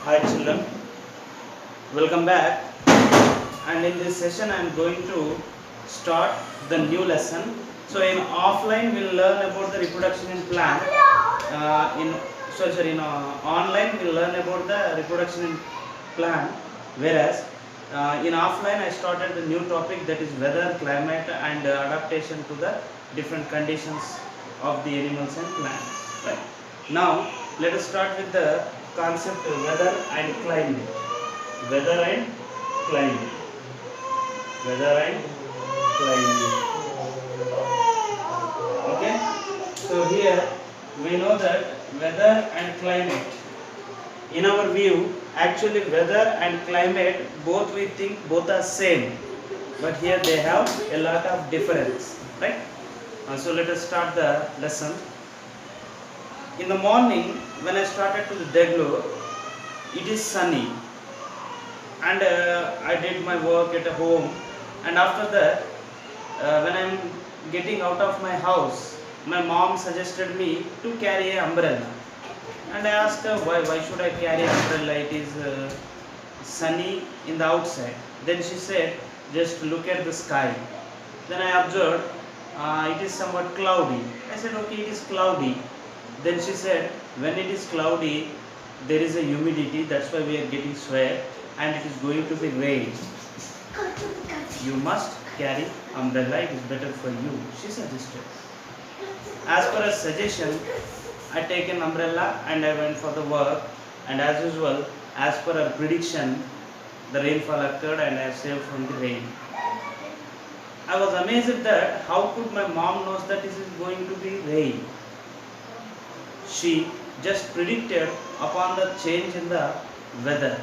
Hi children, welcome back, and in this session I am going to start the new lesson. So in offline we will learn about the reproduction in plant. In online we will learn about the reproduction in plant, whereas in offline I started the new topic, that is weather, climate and adaptation to the different conditions of the animals and plants. Right. Now let us start with the concept of weather and climate. Weather and climate. Weather and climate. Okay. So here we know that weather and climate, in our view, actually weather and climate both we think both are same, but here they have a lot of difference, right? So let us start the lesson. In the morning when I started to the Deglo, it is sunny, and I did my work at home, and after that when I am getting out of my house, my mom suggested me to carry an umbrella, and I asked her why should I carry an umbrella, it is sunny in the outside. Then she said, just look at the sky. Then I observed it is somewhat cloudy. I said, okay, it is cloudy. Then she said, when it is cloudy there is a humidity, that's why we are getting sweat, and it is going to be rain. You must carry umbrella, it is better for you, she suggested. As per her suggestion, I take an umbrella and I went for the work, and as usual, as per her prediction, the rainfall occurred and I saved from the rain. I was amazed that how could my mom knows that it is going to be rain. She just predicted upon the change in the weather.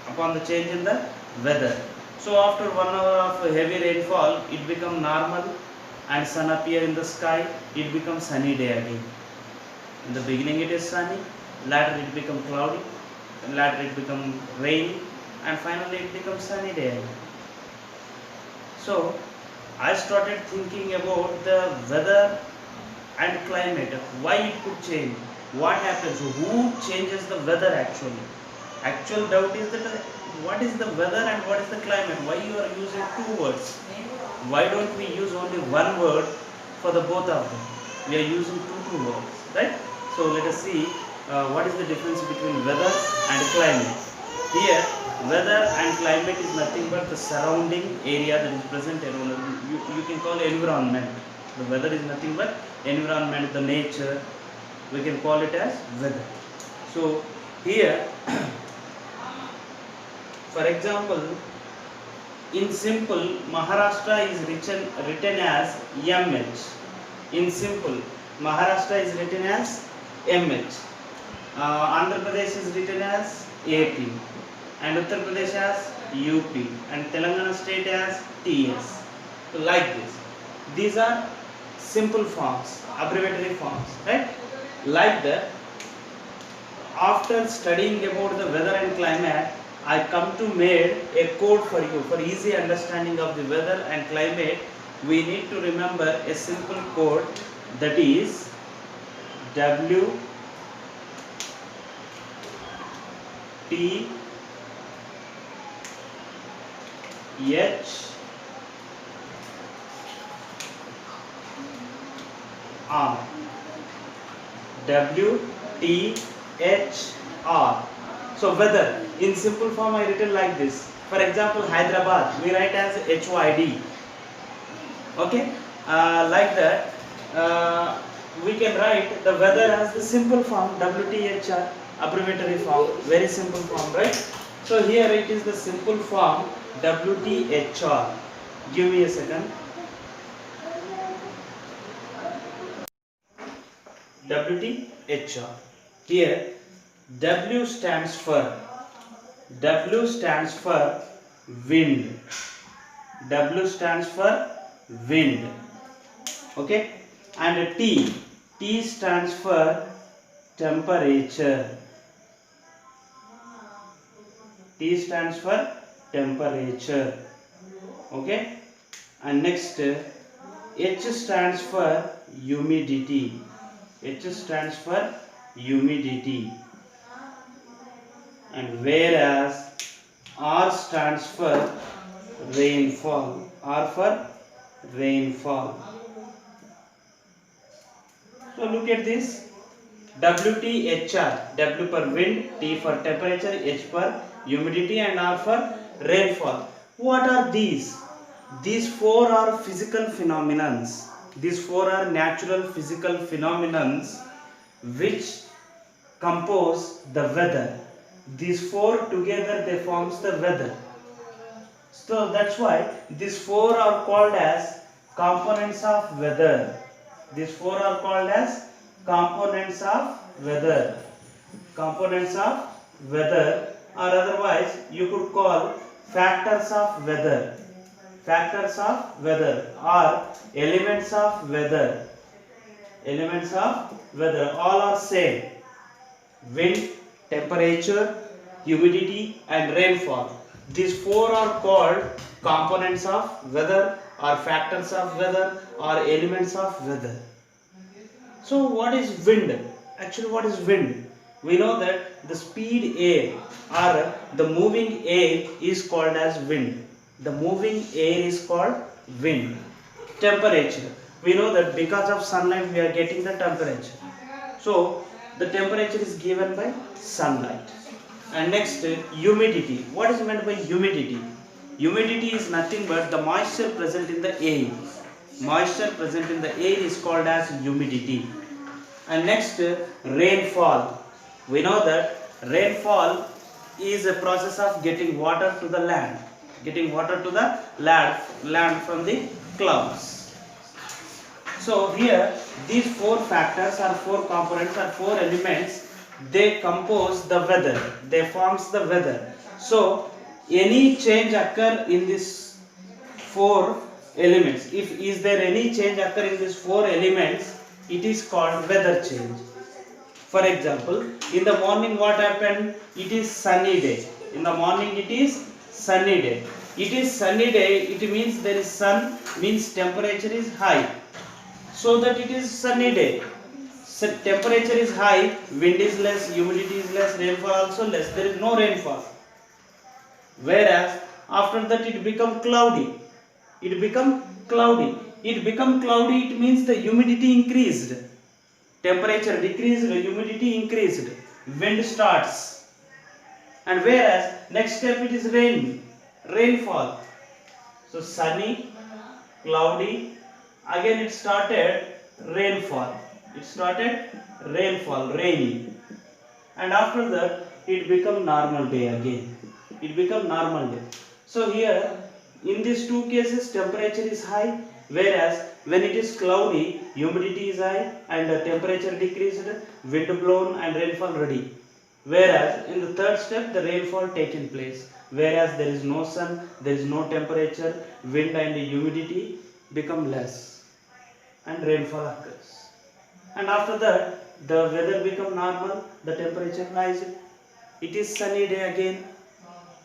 Upon the change in the weather. So after 1 hour of heavy rainfall, it become normal and sun appear in the sky, it becomes sunny day again. In the beginning it is sunny, later it become cloudy, later it become rainy, and finally it becomes sunny day again. So I started thinking about the weather and climate, why it could change, what happens, who changes the weather actually. Actual doubt is that what is the weather and what is the climate, why you are using two words, why don't we use only one word for the both of them, we are using two words, right? So let us see what is the difference between weather and climate. Here weather and climate is nothing but the surrounding area that is present around. You can call environment. The weather is nothing but environment, the nature, we can call it as weather. So here for example, in simple, Maharashtra is written as MH. In simple, Maharashtra is written as MH. Andhra Pradesh is written as AP, and Uttar Pradesh as UP, and Telangana state as TS. So like this. These are simple forms, abbreviatory forms, right? Like that, after studying about the weather and climate, I come to made a code for you for easy understanding of the weather and climate. We need to remember a simple code, that is W T H R. W T H R. So weather, in simple form I written like this. For example, Hyderabad, we write as HYD. Okay, like that we can write the weather as the simple form, WTHR, abbreviatory form, very simple form, right? So here it is the simple form WTHR. Give me a second. WTHR. Here W stands for wind. W stands for wind. Okay, and T stands for temperature. T stands for temperature. Okay, and next H stands for humidity. H stands for humidity. and whereas R stands for rainfall. R for rainfall. So look at this. WTHR, W for wind, T for temperature, H for humidity and R for rainfall. What are these? These four are physical phenomenons. These four are natural physical phenomenons which compose the weather. These four together they forms the weather. So that's why these four are called as components of weather. These four are called as components of weather. Components of weather, or otherwise you could call factors of weather. Factors of weather or elements of weather. Elements of weather, all are same. Wind, temperature, humidity and rainfall. These four are called components of weather or factors of weather or elements of weather. So what is wind? Actually, what is wind? We know that the speed air or the moving air is called as wind. The moving air is called wind. Temperature. We know that because of sunlight we are getting the temperature. So the temperature is given by sunlight. And next, humidity. What is meant by humidity? Humidity is nothing but the moisture present in the air. Moisture present in the air is called as humidity. And next, rainfall. We know that rainfall is a process of getting water to the land. Getting water to the land from the clouds. So here these four factors or four components or four elements, they compose the weather. They forms the weather. So any change occur in these four elements. If is there any change occur in these four elements, it is called weather change. For example, in the morning what happened? It is sunny day. In the morning it is sunny day. It is sunny day, it means there is sun, means temperature is high. So that it is sunny day. So temperature is high, wind is less, humidity is less, rainfall also less. There is no rainfall. Whereas after that it become cloudy. It become cloudy. It become cloudy, it means the humidity increased. Temperature decreased, humidity increased. Wind starts. And whereas next step it is rainfall. So sunny, cloudy, again it started rainfall. It started rainfall, rainy. And after that it become normal day again. It become normal day. So here in these two cases temperature is high, whereas when it is cloudy humidity is high and the temperature decreased, wind blown and rainfall ready. Whereas in the third step the rainfall taken place, whereas there is no sun, there is no temperature, wind and humidity become less and rainfall occurs. And after that the weather become normal, the temperature rises, it is sunny day again.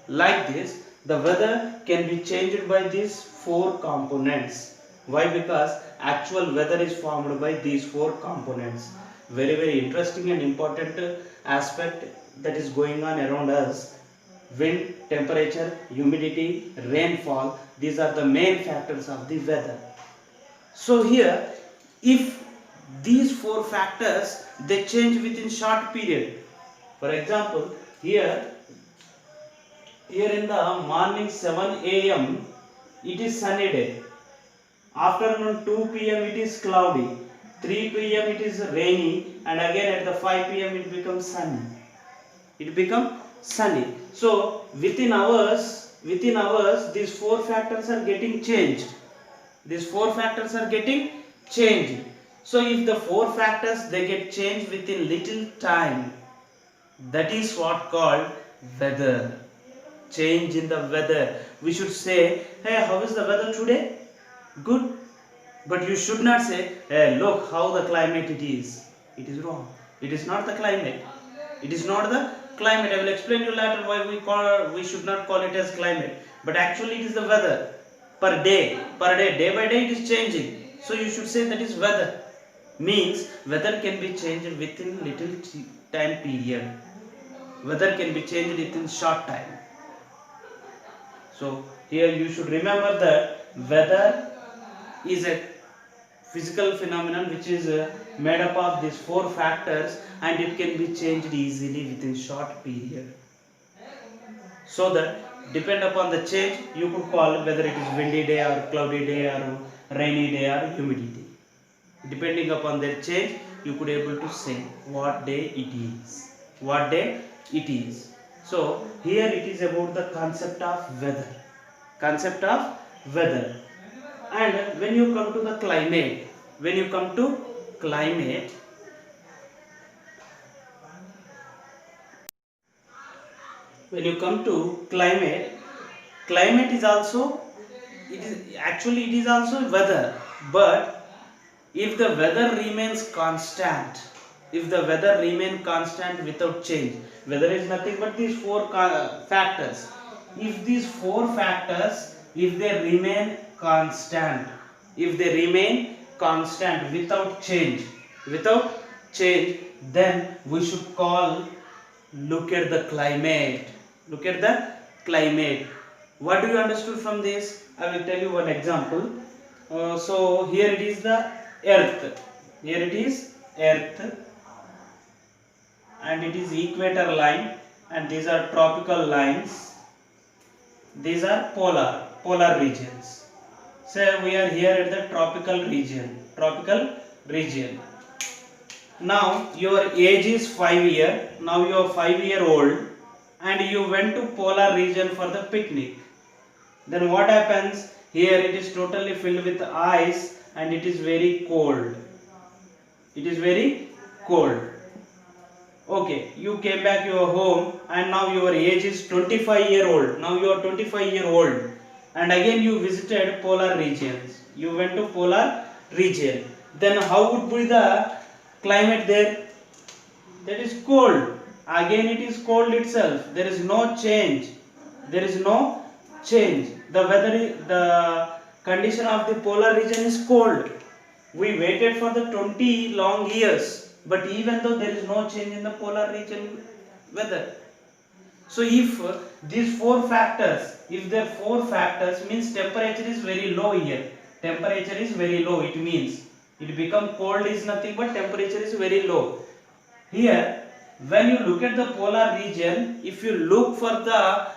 Like this the weather can be changed by these four components. Why? Because actual weather is formed by these four components. Very interesting and important aspect that is going on around us. Wind, temperature, humidity, rainfall, these are the main factors of the weather. So here if these four factors they change within short period. For example, here in the morning 7 a.m. it is sunny day. Afternoon 2 p.m. it is cloudy. 3 p.m. it is rainy, and again at the 5 p.m. it becomes sunny. It becomes sunny. So within hours these four factors are getting changed. These four factors are getting changed. So if the four factors they get changed within little time, that is what called weather. Change in the weather. We should say, hey, how is the weather today? Good. But you should not say, hey, look how the climate it is. It is wrong. It is not the climate. It is not the climate. I will explain you later why we should not call it as climate. But actually it is the weather. Per day, day by day it is changing. So you should say that is weather. Means weather can be changed within little time period. weather can be changed within short time. So here you should remember that weather is a physical phenomenon which is made up of these four factors, and it can be changed easily within short period. So that depend upon the change you could call whether it is windy day or cloudy day or rainy day or humidity. Depending upon their change you could able to say what day it is. What day it is. So here it is about the concept of weather. Concept of weather. And when you come to the climate, when you come to climate, when you come to climate, climate is also, it is also weather, but if the weather remains constant, if the weather remain constant without change, weather is nothing but these four factors. If these four factors, if they remain constant, if they remain constant without change, then we should call, look at the climate. Look at the climate. What do you understood from this? I will tell you one example. So here it is the earth. Here it is earth, and it is equator line, and these are tropical lines. These are polar regions. So we are here at the tropical region. Now your age is 5 year. Now you are 5-year-old, and you went to polar region for the picnic. Then what happens? Here it is totally filled with ice, and it is very cold. It is very cold. Okay, you came back your home, and now your age is 25-year-old. Now you are 25-year-old, and again you visited polar regions. You went to polar region. Then how would be the climate there? That is cold. Again it is cold itself. There is no change. There is no change. The weather is, the condition of the polar region is cold. We waited for the 20 long years, but even though there is no change in the polar region weather. So if these four factors, if there are four factors, means temperature is very low here. Temperature is very low. It means it become cold is nothing but temperature is very low. Here, when you look at the polar region, if you look for the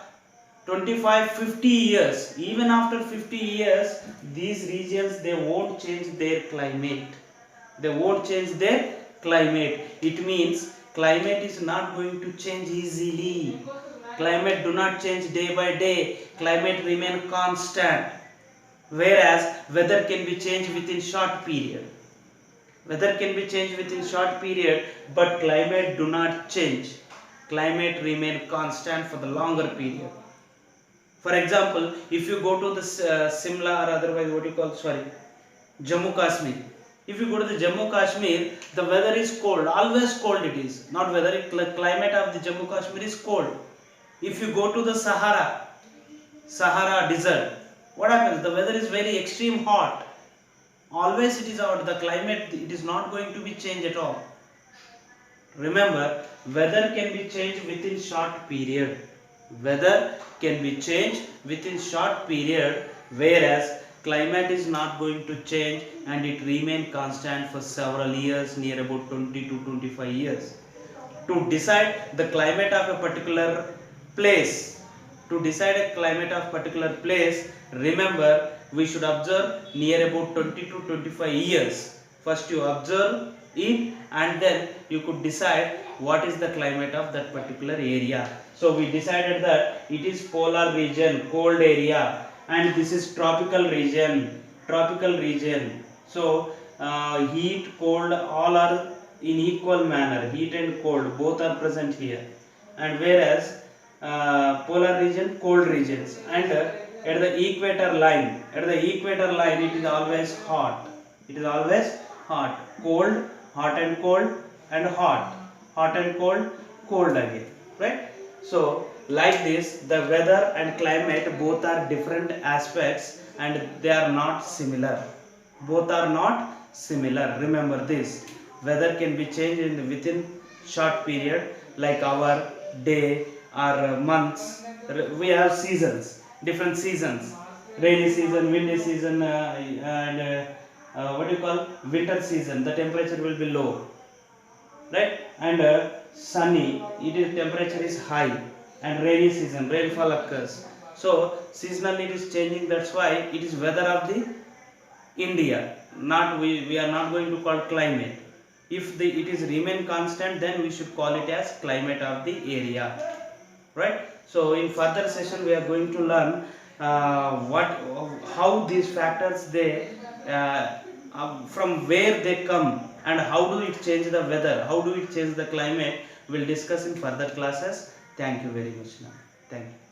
25-50 years, even after 50 years, these regions, they won't change their climate. They won't change their climate. It means climate is not going to change easily. Climate do not change day by day. Climate remain constant. Whereas weather can be changed within short period. Weather can be changed within short period, but climate do not change. Climate remain constant for the longer period. For example, if you go to the Simla, or otherwise what you call, Jammu Kashmir. If you go to the Jammu Kashmir, the weather is cold, always cold it is. Not weather, climate of the Jammu Kashmir is cold. If you go to the Sahara desert, what happens? The weather is very extreme hot. Always it is out, the climate, it is not going to be changed at all. Remember, weather can be changed within short period. Weather can be changed within short period, whereas climate is not going to change, and it remain constant for several years, near about 20 to 25 years. To decide the climate of a particular place, remember, we should observe near about 20 to 25 years. First you observe it, and then you could decide what is the climate of that particular area. So we decided that it is polar region, cold area, and this is tropical region. So heat, cold, all are in equal manner. Heat and cold both are present here. And whereas polar region, cold regions, and at the equator line, it is always hot. Cold, hot and cold, and hot and cold, cold again, right? So like this, the weather and climate both are different aspects, and they are not similar. Remember this. Weather can be changed within short period. like hour, day, or months. We have seasons, different seasons, rainy season, windy season, and what do you call winter season. The temperature will be low, right? And sunny, it is temperature is high, and rainy season, rainfall occurs. So seasonally it is changing. That's why it is weather of the India. Not we are not going to call climate. If it is remain constant, then we should call it as climate of the area, right? So in further session we are going to learn what how these factors they from where they come and how do it change the weather, how do it change the climate. We'll discuss in further classes. Thank you very much now. Thank you.